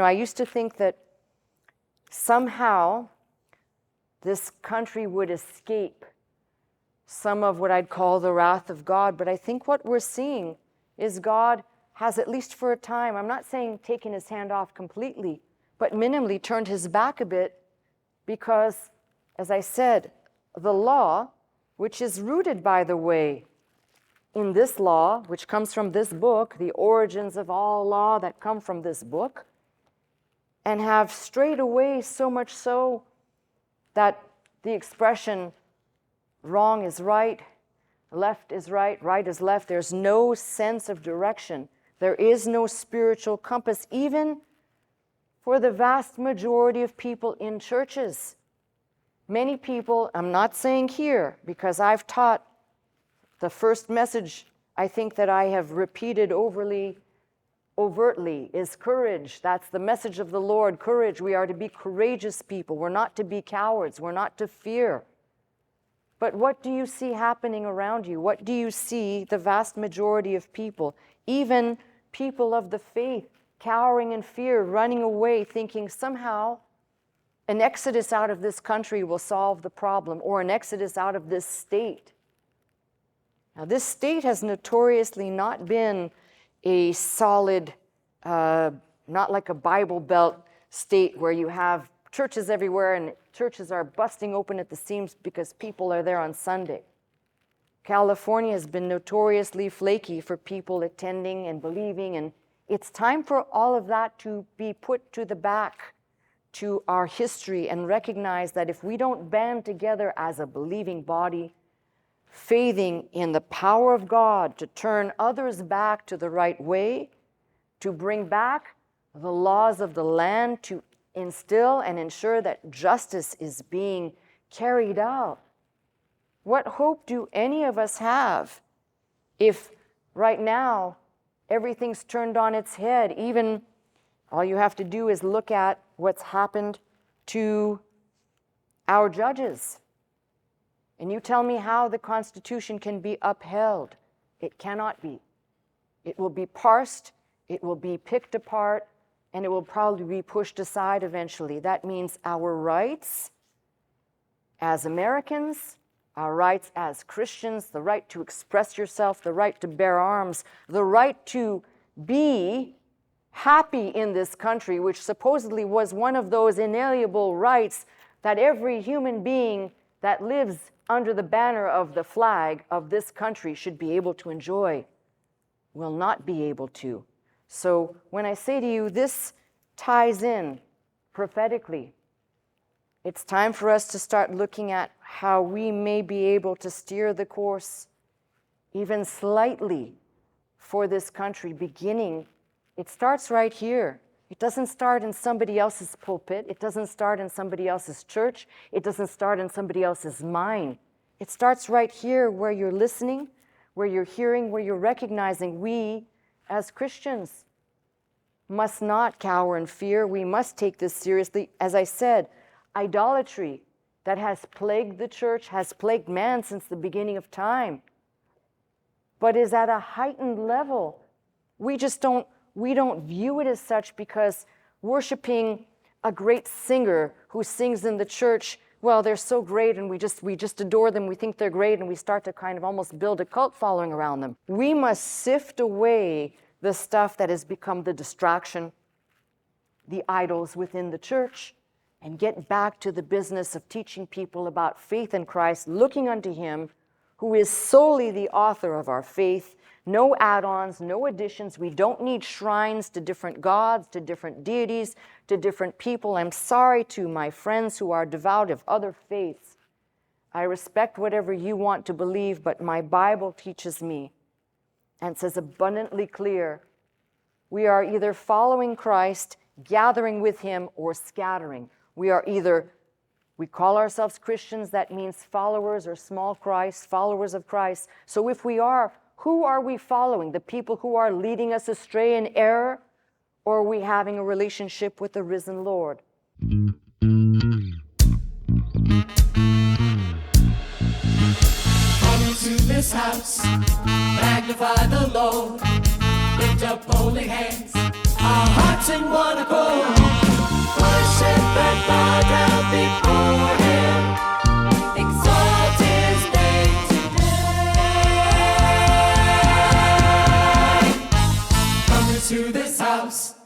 I used to think that somehow this country would escape some of what I'd call the wrath of God. But I think what we're seeing is God has, at least for a time, I'm not saying taken his hand off completely, but minimally turned his back a bit because, as I said, the law, which is rooted, by the way, in this law, which comes from this book, the origins of all law that come from this book, and have strayed away so much so that the expression wrong is right, left is right, right is left, there's no sense of direction. There is no spiritual compass, even for the vast majority of people in churches. Many people, I'm not saying here, because I've taught the first message I think that I have repeated overtly is courage. That's the message of the Lord, courage. We are to be courageous people. We're not to be cowards. We're not to fear. But what do you see happening around you? What do you see the vast majority of people, even people of the faith, cowering in fear, running away, thinking somehow an exodus out of this country will solve the problem, or an exodus out of this state? Now, this state has notoriously not been a solid, not like a Bible Belt state where you have churches everywhere and churches are busting open at the seams because people are there on Sunday. California has been notoriously flaky for people attending and believing, and it's time for all of that to be put to the back to our history and recognize that if we don't band together as a believing body, faithing in the power of God to turn others back to the right way, to bring back the laws of the land, to instill and ensure that justice is being carried out, what hope do any of us have if right now everything's turned on its head? Even all you have to do is look at what's happened to our judges. And you tell me how the Constitution can be upheld. It cannot be. It will be parsed, it will be picked apart, and it will probably be pushed aside eventually. That means our rights as Americans, our rights as Christians, the right to express yourself, the right to bear arms, the right to be happy in this country, which supposedly was one of those inalienable rights that every human being that lives under the banner of the flag of this country should be able to enjoy, will not be able to. So when I say to you, this ties in prophetically, it's time for us to start looking at how we may be able to steer the course even slightly for this country, beginning. It starts right here. It doesn't start in somebody else's pulpit. It doesn't start in somebody else's church. It doesn't start in somebody else's mind. It starts right here where you're listening, where you're hearing, where you're recognizing we as Christians must not cower in fear. We must take this seriously. As I said, idolatry that has plagued the church, has plagued man since the beginning of time, but is at a heightened level. We don't view it as such because worshiping a great singer who sings in the church, well, they're so great and we just adore them, we think they're great, and we start to kind of almost build a cult following around them. We must sift away the stuff that has become the distraction, the idols within the church, and get back to the business of teaching people about faith in Christ, looking unto him who is solely the author of our faith. No add-ons, no additions. We don't need shrines to different gods, to different deities, to different people. I'm sorry to my friends who are devout of other faiths. I respect whatever you want to believe, but my Bible teaches me and says abundantly clear, we are either following Christ, gathering with him, or scattering. We call ourselves Christians, that means followers or small Christ, followers of Christ. So if we are, who are we following? The people who are leading us astray in error? Or are we having a relationship with the risen Lord? Come into this house, magnify the Lord, lift up holy hands, our hearts in one accord. house.